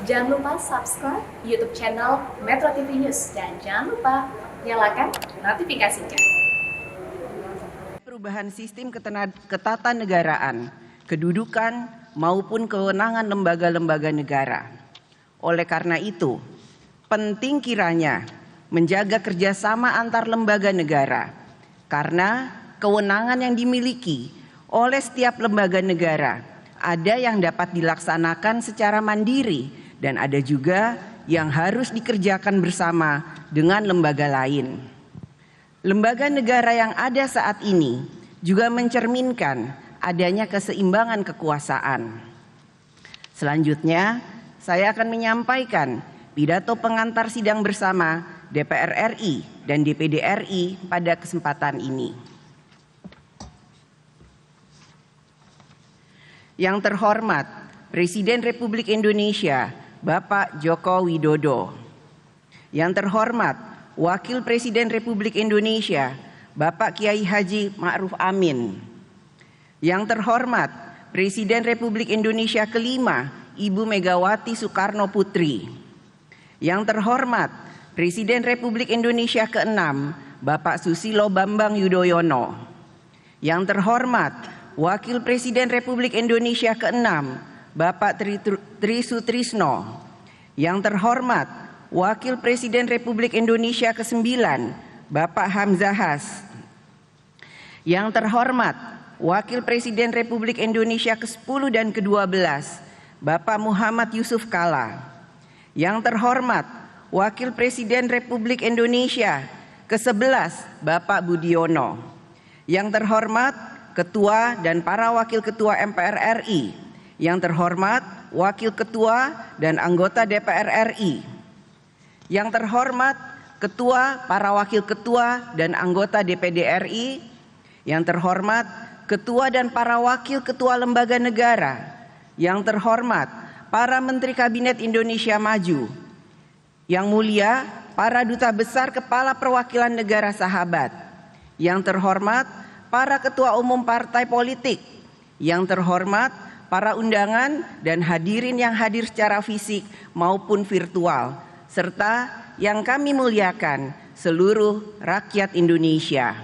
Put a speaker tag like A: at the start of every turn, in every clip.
A: Jangan lupa subscribe YouTube channel Metro TV News dan jangan lupa nyalakan notifikasinya.
B: Perubahan sistem ketatanegaraan, kedudukan maupun kewenangan lembaga-lembaga negara. Oleh karena itu, penting kiranya menjaga kerjasama antar lembaga negara, karena kewenangan yang dimiliki oleh setiap lembaga negara ada yang dapat dilaksanakan secara mandiri dan ada juga yang harus dikerjakan bersama dengan lembaga lain. Lembaga negara yang ada saat ini juga mencerminkan adanya keseimbangan kekuasaan. Selanjutnya, saya akan menyampaikan pidato pengantar sidang bersama DPR RI dan DPD RI pada kesempatan ini. Yang terhormat Presiden Republik Indonesia Bapak Joko Widodo. Yang terhormat Wakil Presiden Republik Indonesia Bapak Kiai Haji Ma'ruf Amin. Yang terhormat Presiden Republik Indonesia kelima Ibu Megawati Soekarno Putri. Yang terhormat Presiden Republik Indonesia ke-6 Bapak Susilo Bambang Yudhoyono. Yang terhormat Wakil Presiden Republik Indonesia ke-6 Bapak Tri Sutrisno. Yang terhormat Wakil Presiden Republik Indonesia ke-9 Bapak Hamzahas. Yang terhormat Wakil Presiden Republik Indonesia ke-10 dan ke-12 Bapak Muhammad Yusuf Kalla. Yang terhormat Wakil Presiden Republik Indonesia ke-11 Bapak Budiono. Yang terhormat Ketua dan para Wakil Ketua MPR RI. Yang terhormat Wakil Ketua dan anggota DPR RI. Yang terhormat Ketua, para Wakil Ketua dan anggota DPD RI. Yang terhormat Ketua dan para Wakil Ketua Lembaga Negara. Yang terhormat para Menteri Kabinet Indonesia Maju. Yang mulia para Duta Besar Kepala Perwakilan Negara Sahabat. Yang terhormat para Ketua Umum Partai Politik. Yang terhormat para undangan dan hadirin yang hadir secara fisik maupun virtual, serta yang kami muliakan seluruh rakyat Indonesia.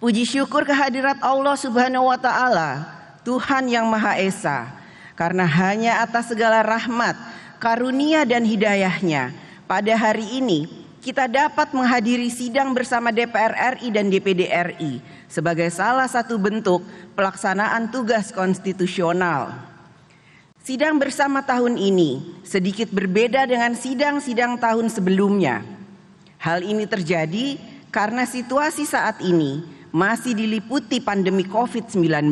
B: Puji syukur kehadirat Allah Subhanahu wa Ta'ala, Tuhan yang Maha Esa, karena hanya atas segala rahmat, karunia dan hidayahnya pada hari ini kita dapat menghadiri sidang bersama DPR RI dan DPD RI sebagai salah satu bentuk pelaksanaan tugas konstitusional. Sidang bersama tahun ini sedikit berbeda dengan sidang-sidang tahun sebelumnya. Hal ini terjadi karena situasi saat ini masih diliputi pandemi COVID-19.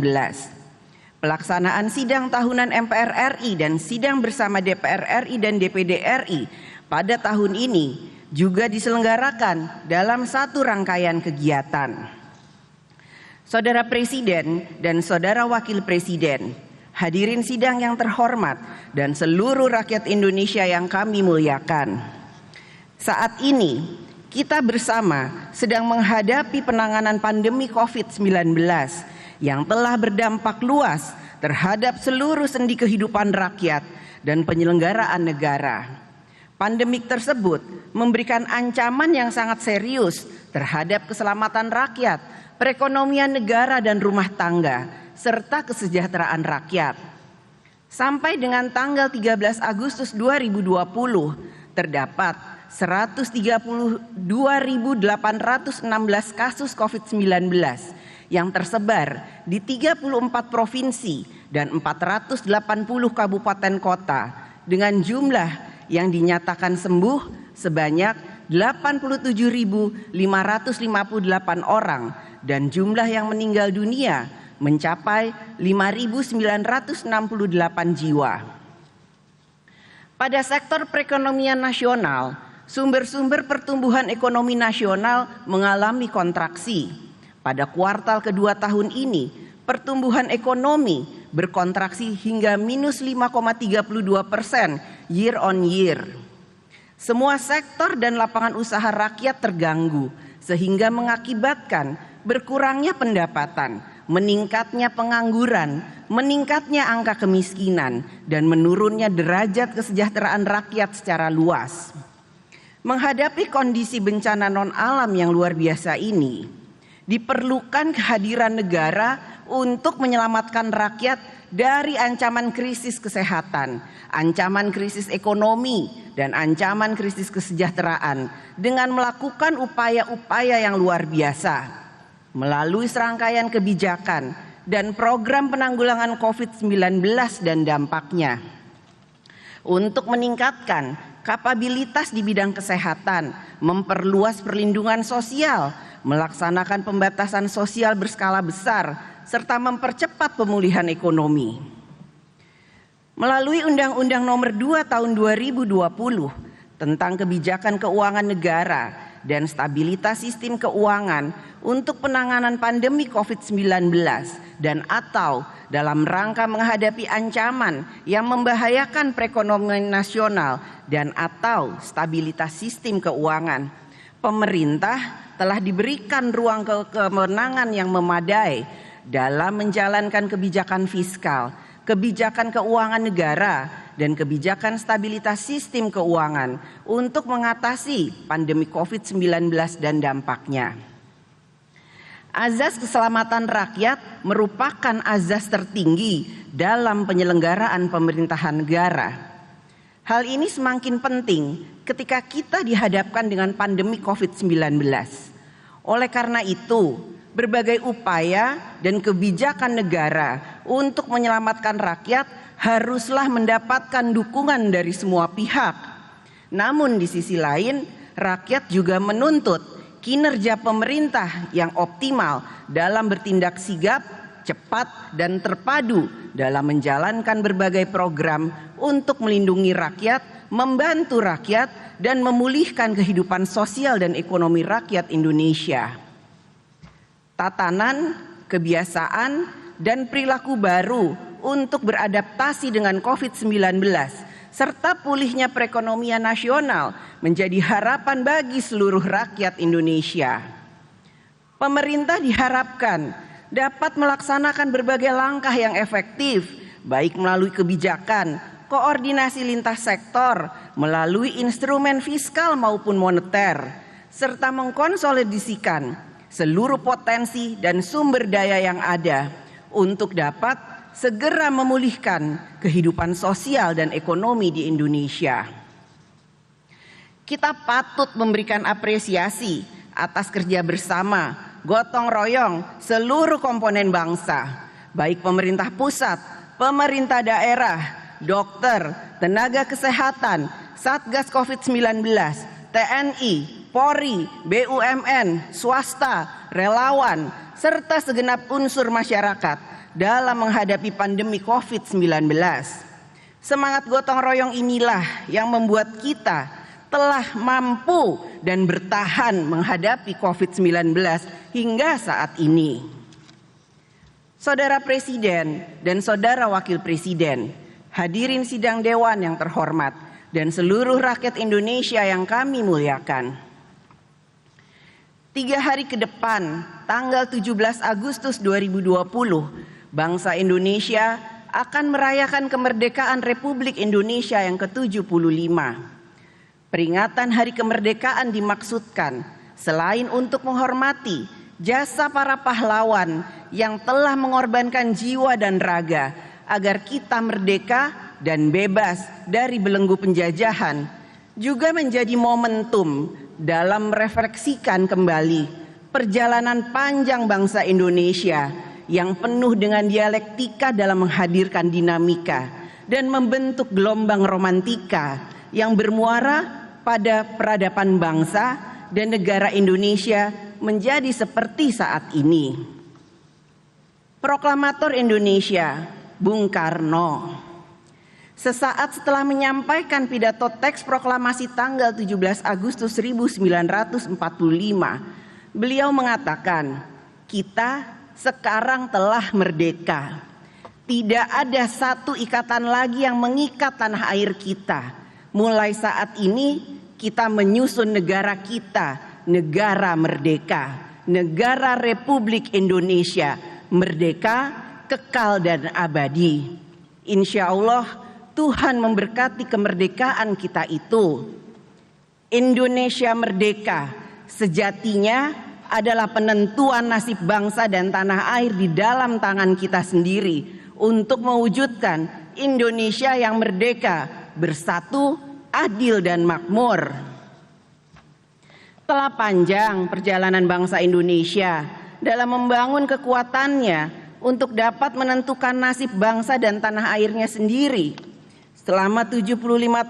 B: Pelaksanaan sidang tahunan MPR RI dan sidang bersama DPR RI dan DPD RI pada tahun ini juga diselenggarakan dalam satu rangkaian kegiatan. Saudara Presiden dan Saudara Wakil Presiden, hadirin sidang yang terhormat dan seluruh rakyat Indonesia yang kami muliakan. Saat ini kita bersama sedang menghadapi penanganan pandemi COVID-19 yang telah berdampak luas terhadap seluruh sendi kehidupan rakyat dan penyelenggaraan negara. Pandemik tersebut memberikan ancaman yang sangat serius terhadap keselamatan rakyat, perekonomian negara dan rumah tangga, serta kesejahteraan rakyat. Sampai dengan tanggal 13 Agustus 2020, terdapat 132.816 kasus COVID-19 yang tersebar di 34 provinsi dan 480 kabupaten kota dengan jumlah yang dinyatakan sembuh sebanyak 87.558 orang dan jumlah yang meninggal dunia mencapai 5.968 jiwa. Pada sektor perekonomian nasional, sumber-sumber pertumbuhan ekonomi nasional mengalami kontraksi. Pada kuartal kedua tahun ini, pertumbuhan ekonomi berkontraksi hingga minus 5,32% year on year. Semua sektor dan lapangan usaha rakyat terganggu, sehingga mengakibatkan berkurangnya pendapatan meningkatnya pengangguran, meningkatnya angka kemiskinan, dan menurunnya derajat kesejahteraan rakyat secara luas. Menghadapi kondisi bencana non-alam yang luar biasa ini, diperlukan kehadiran negara untuk menyelamatkan rakyat dari ancaman krisis kesehatan, ancaman krisis ekonomi, dan ancaman krisis kesejahteraan dengan melakukan upaya-upaya yang luar biasa melalui serangkaian kebijakan dan program penanggulangan COVID-19 dan dampaknya. Untuk meningkatkan kapabilitas di bidang kesehatan, memperluas perlindungan sosial, melaksanakan pembatasan sosial berskala besar, serta mempercepat pemulihan ekonomi. Melalui Undang-Undang Nomor 2 Tahun 2020 tentang Kebijakan Keuangan Negara dan Stabilitas Sistem Keuangan untuk penanganan pandemi COVID-19 dan atau dalam rangka menghadapi ancaman yang membahayakan perekonomian nasional dan atau stabilitas sistem keuangan, pemerintah telah diberikan ruang kewenangan yang memadai dalam menjalankan kebijakan fiskal, kebijakan keuangan negara, dan kebijakan stabilitas sistem keuangan untuk mengatasi pandemi COVID-19 dan dampaknya. Azas keselamatan rakyat merupakan azas tertinggi dalam penyelenggaraan pemerintahan negara. Hal ini semakin penting ketika kita dihadapkan dengan pandemi COVID-19. Oleh karena itu, berbagai upaya dan kebijakan negara untuk menyelamatkan rakyat haruslah mendapatkan dukungan dari semua pihak. Namun di sisi lain, rakyat juga menuntut kinerja pemerintah yang optimal dalam bertindak sigap, cepat, dan terpadu dalam menjalankan berbagai program untuk melindungi rakyat, membantu rakyat, dan memulihkan kehidupan sosial dan ekonomi rakyat Indonesia. Tatanan, kebiasaan, dan perilaku baru untuk beradaptasi dengan COVID-19 serta pulihnya perekonomian nasional menjadi harapan bagi seluruh rakyat Indonesia. Pemerintah diharapkan dapat melaksanakan berbagai langkah yang efektif, baik melalui kebijakan, koordinasi lintas sektor, melalui instrumen fiskal maupun moneter, serta mengkonsolidasikan seluruh potensi dan sumber daya yang ada untuk dapat segera memulihkan kehidupan sosial dan ekonomi di Indonesia. Kita patut memberikan apresiasi atas kerja bersama, gotong royong seluruh komponen bangsa, baik pemerintah pusat, pemerintah daerah, dokter, tenaga kesehatan, Satgas COVID-19, TNI, Polri, BUMN, swasta, relawan, serta segenap unsur masyarakat dalam menghadapi pandemi COVID-19. Semangat gotong royong inilah yang membuat kita telah mampu dan bertahan menghadapi COVID-19 hingga saat ini. Saudara Presiden dan Saudara Wakil Presiden, hadirin sidang Dewan yang terhormat, dan seluruh rakyat Indonesia yang kami muliakan. 3 hari ke depan, tanggal 17 Agustus 2020, bangsa Indonesia akan merayakan kemerdekaan Republik Indonesia yang ke-75. Peringatan Hari Kemerdekaan dimaksudkan selain untuk menghormati jasa para pahlawan yang telah mengorbankan jiwa dan raga agar kita merdeka dan bebas dari belenggu penjajahan, juga menjadi momentum dalam merefleksikan kembali perjalanan panjang bangsa Indonesia yang penuh dengan dialektika dalam menghadirkan dinamika dan membentuk gelombang romantika yang bermuara pada peradaban bangsa dan negara Indonesia menjadi seperti saat ini. Proklamator Indonesia, Bung Karno, sesaat setelah menyampaikan pidato teks proklamasi tanggal 17 Agustus 1945, beliau mengatakan, "Kita sekarang telah merdeka. Tidak ada satu ikatan lagi yang mengikat tanah air kita. Mulai saat ini kita menyusun negara kita, negara merdeka, negara Republik Indonesia, merdeka, kekal dan abadi. Insya Allah Tuhan memberkati kemerdekaan kita itu. Indonesia merdeka sejatinya adalah penentuan nasib bangsa dan tanah air di dalam tangan kita sendiri untuk mewujudkan Indonesia yang merdeka, bersatu, adil dan makmur. Telah panjang perjalanan bangsa Indonesia dalam membangun kekuatannya untuk dapat menentukan nasib bangsa dan tanah airnya sendiri. Selama 75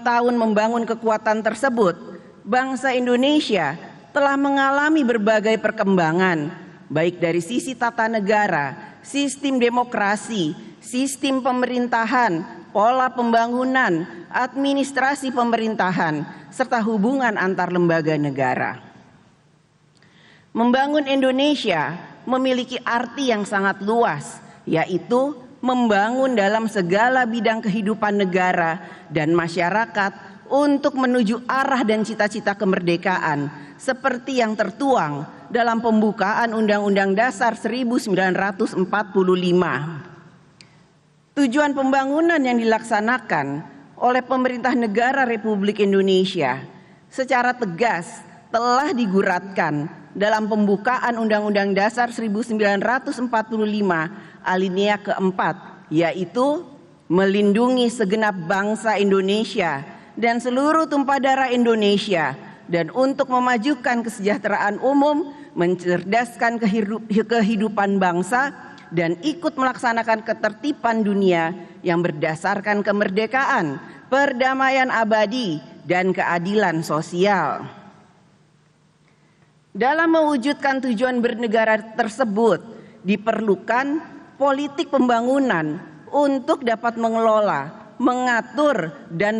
B: tahun membangun kekuatan tersebut, bangsa Indonesia telah mengalami berbagai perkembangan, baik dari sisi tata negara, sistem demokrasi, sistem pemerintahan, pola pembangunan, administrasi pemerintahan, serta hubungan antar lembaga negara. Membangun Indonesia memiliki arti yang sangat luas, yaitu membangun dalam segala bidang kehidupan negara dan masyarakat untuk menuju arah dan cita-cita kemerdekaan seperti yang tertuang dalam pembukaan Undang-Undang Dasar 1945. Tujuan pembangunan yang dilaksanakan oleh pemerintah negara Republik Indonesia secara tegas telah diguratkan dalam pembukaan Undang-Undang Dasar 1945 alinea keempat, yaitu melindungi segenap bangsa Indonesia dan seluruh tumpah darah Indonesia, dan untuk memajukan kesejahteraan umum, mencerdaskan kehidupan bangsa, dan ikut melaksanakan ketertiban dunia yang berdasarkan kemerdekaan, perdamaian abadi, dan keadilan sosial. Dalam mewujudkan tujuan bernegara tersebut, diperlukan politik pembangunan untuk dapat mengelola, mengatur, dan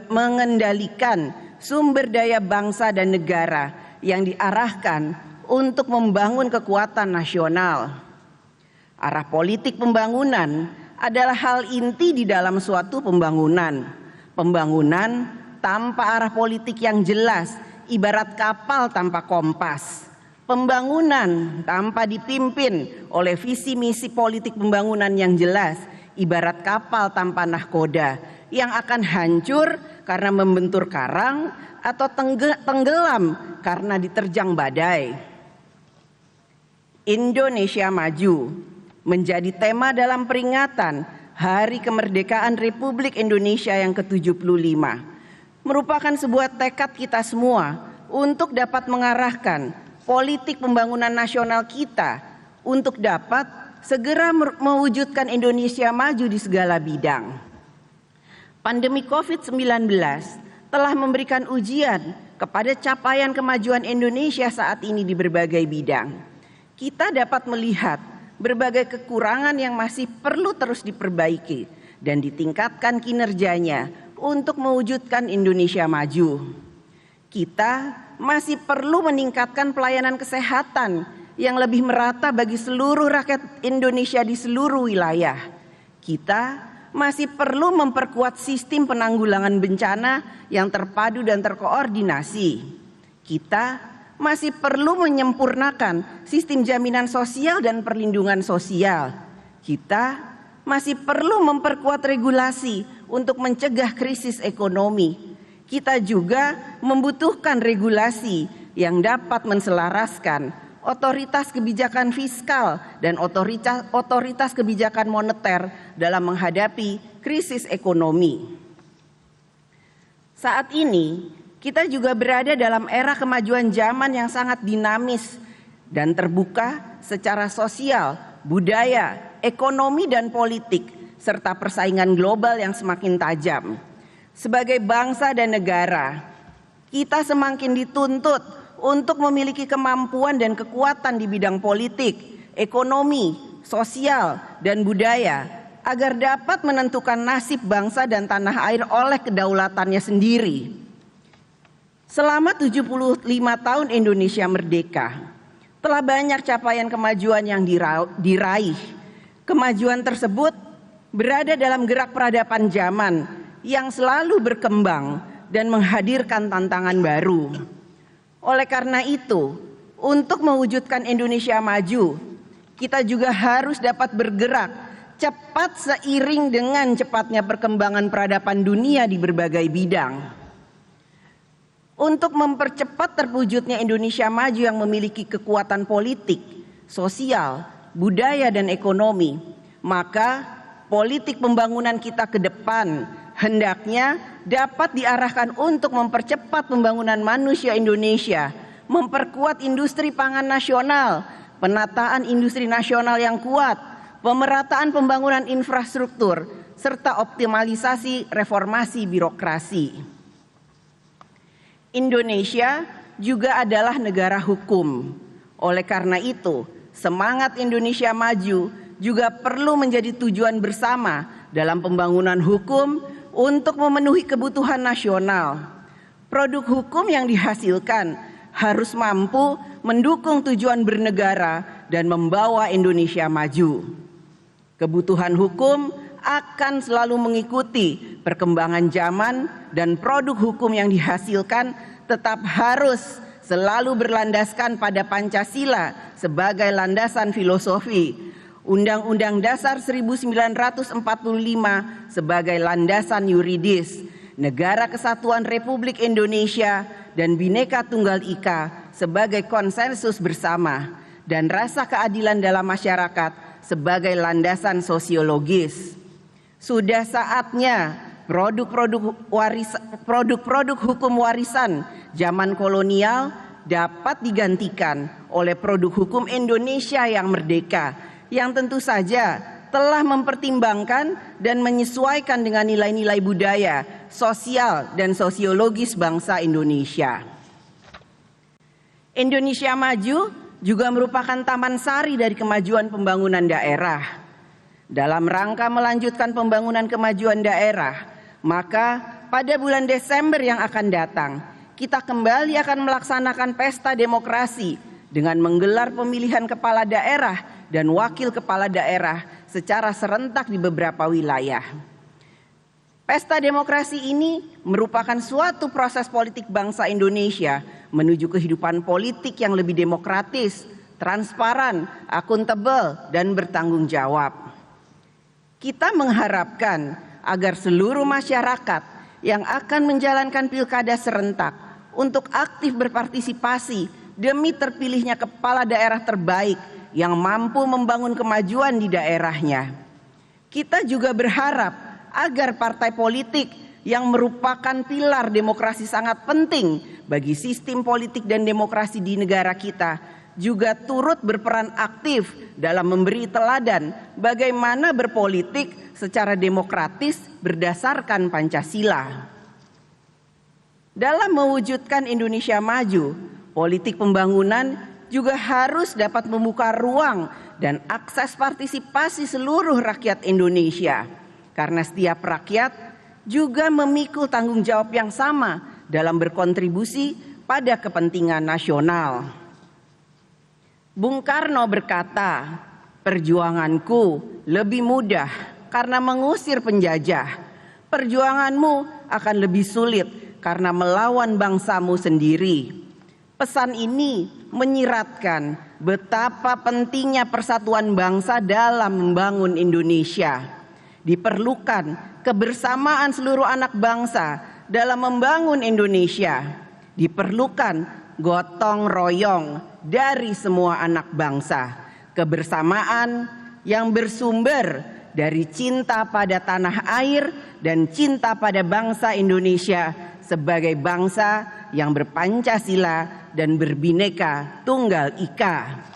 B: mengendalikan sumber daya bangsa dan negara yang diarahkan untuk membangun kekuatan nasional. Arah politik pembangunan adalah hal inti di dalam suatu pembangunan. Pembangunan tanpa arah politik yang jelas ibarat kapal tanpa kompas. Pembangunan tanpa dipimpin oleh visi misi politik pembangunan yang jelas ibarat kapal tanpa nahkoda yang akan hancur karena membentur karang atau tenggelam karena diterjang badai. Indonesia Maju menjadi tema dalam peringatan Hari Kemerdekaan Republik Indonesia yang ke-75. Merupakan sebuah tekad kita semua untuk dapat mengarahkan politik pembangunan nasional kita untuk dapat segera mewujudkan Indonesia maju di segala bidang. Pandemi COVID-19 telah memberikan ujian kepada capaian kemajuan Indonesia saat ini di berbagai bidang. Kita dapat melihat berbagai kekurangan yang masih perlu terus diperbaiki dan ditingkatkan kinerjanya untuk mewujudkan Indonesia maju. Kita masih perlu meningkatkan pelayanan kesehatan yang lebih merata bagi seluruh rakyat Indonesia di seluruh wilayah. Kita masih perlu memperkuat sistem penanggulangan bencana yang terpadu dan terkoordinasi. Kita masih perlu menyempurnakan sistem jaminan sosial dan perlindungan sosial. Kita masih perlu memperkuat regulasi untuk mencegah krisis ekonomi. Kita juga membutuhkan regulasi yang dapat menselaraskan otoritas kebijakan fiskal dan otoritas kebijakan moneter dalam menghadapi krisis ekonomi. Saat ini kita juga berada dalam era kemajuan zaman yang sangat dinamis dan terbuka secara sosial, budaya, ekonomi dan politik, serta persaingan global yang semakin tajam. Sebagai bangsa dan negara, kita semakin dituntut untuk memiliki kemampuan dan kekuatan di bidang politik, ekonomi, sosial, dan budaya agar dapat menentukan nasib bangsa dan tanah air oleh kedaulatannya sendiri. Selama 75 tahun Indonesia merdeka, telah banyak capaian kemajuan yang diraih. Kemajuan tersebut berada dalam gerak peradaban zaman yang selalu berkembang dan menghadirkan tantangan baru. Oleh karena itu, untuk mewujudkan Indonesia maju, kita juga harus dapat bergerak cepat seiring dengan cepatnya perkembangan peradaban dunia di berbagai bidang. Untuk mempercepat terwujudnya Indonesia maju yang memiliki kekuatan politik, sosial, budaya, dan ekonomi, maka politik pembangunan kita ke depan hendaknya dapat diarahkan untuk mempercepat pembangunan manusia Indonesia, memperkuat industri pangan nasional, penataan industri nasional yang kuat, pemerataan pembangunan infrastruktur, serta optimalisasi reformasi birokrasi. Indonesia juga adalah negara hukum. Oleh karena itu, semangat Indonesia maju juga perlu menjadi tujuan bersama dalam pembangunan hukum untuk memenuhi kebutuhan nasional. Produk hukum yang dihasilkan harus mampu mendukung tujuan bernegara dan membawa Indonesia maju. Kebutuhan hukum akan selalu mengikuti perkembangan zaman dan produk hukum yang dihasilkan tetap harus selalu berlandaskan pada Pancasila sebagai landasan filosofi, Undang-Undang Dasar 1945 sebagai landasan yuridis, Negara Kesatuan Republik Indonesia dan Bhinneka Tunggal Ika sebagai konsensus bersama, dan rasa keadilan dalam masyarakat sebagai landasan sosiologis. Sudah saatnya produk-produk hukum warisan zaman kolonial dapat digantikan oleh produk hukum Indonesia yang merdeka, yang tentu saja telah mempertimbangkan dan menyesuaikan dengan nilai-nilai budaya, sosial, dan sosiologis bangsa Indonesia. Indonesia Maju juga merupakan taman sari dari kemajuan pembangunan daerah. Dalam rangka melanjutkan pembangunan kemajuan daerah, maka pada bulan Desember yang akan datang, kita kembali akan melaksanakan pesta demokrasi dengan menggelar pemilihan kepala daerah dan wakil kepala daerah secara serentak di beberapa wilayah. Pesta demokrasi ini merupakan suatu proses politik bangsa Indonesia menuju kehidupan politik yang lebih demokratis, transparan, akuntabel, dan bertanggung jawab. Kita mengharapkan agar seluruh masyarakat yang akan menjalankan pilkada serentak untuk aktif berpartisipasi demi terpilihnya kepala daerah terbaik yang mampu membangun kemajuan di daerahnya. Kita juga berharap agar partai politik yang merupakan pilar demokrasi sangat penting bagi sistem politik dan demokrasi di negara kita juga turut berperan aktif dalam memberi teladan bagaimana berpolitik secara demokratis berdasarkan Pancasila. Dalam mewujudkan Indonesia maju, politik pembangunan juga harus dapat membuka ruang dan akses partisipasi seluruh rakyat Indonesia, karena setiap rakyat juga memikul tanggung jawab yang sama dalam berkontribusi pada kepentingan nasional. Bung Karno berkata, "Perjuanganku lebih mudah karena mengusir penjajah. Perjuanganmu akan lebih sulit karena melawan bangsamu sendiri." Pesan ini menyiratkan betapa pentingnya persatuan bangsa dalam membangun Indonesia. Diperlukan kebersamaan seluruh anak bangsa dalam membangun Indonesia. Diperlukan gotong royong dari semua anak bangsa. Kebersamaan yang bersumber dari cinta pada tanah air dan cinta pada bangsa Indonesia sebagai bangsa yang berpancasila dan berbineka tunggal ika.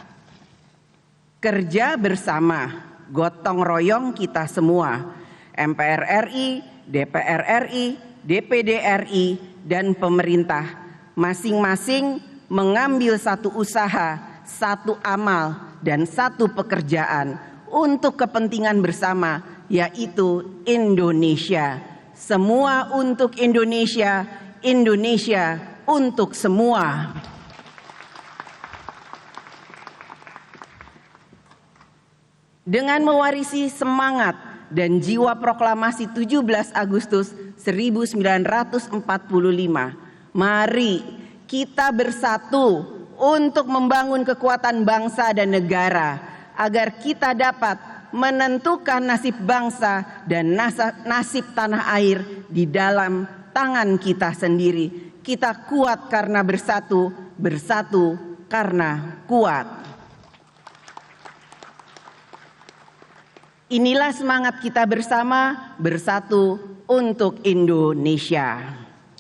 B: Kerja bersama, gotong royong kita semua, MPR RI, DPR RI, DPD RI, dan pemerintah masing-masing mengambil satu usaha, satu amal, dan satu pekerjaan untuk kepentingan bersama, yaitu Indonesia. Semua untuk Indonesia, Indonesia untuk semua. Dengan mewarisi semangat dan jiwa proklamasi 17 Agustus 1945, mari kita bersatu untuk membangun kekuatan bangsa dan negara. agar kita dapat menentukan nasib bangsa dan nasib tanah air di dalam tangan kita sendiri. Kita kuat karena bersatu, bersatu karena kuat. Inilah semangat kita bersama, bersatu untuk Indonesia.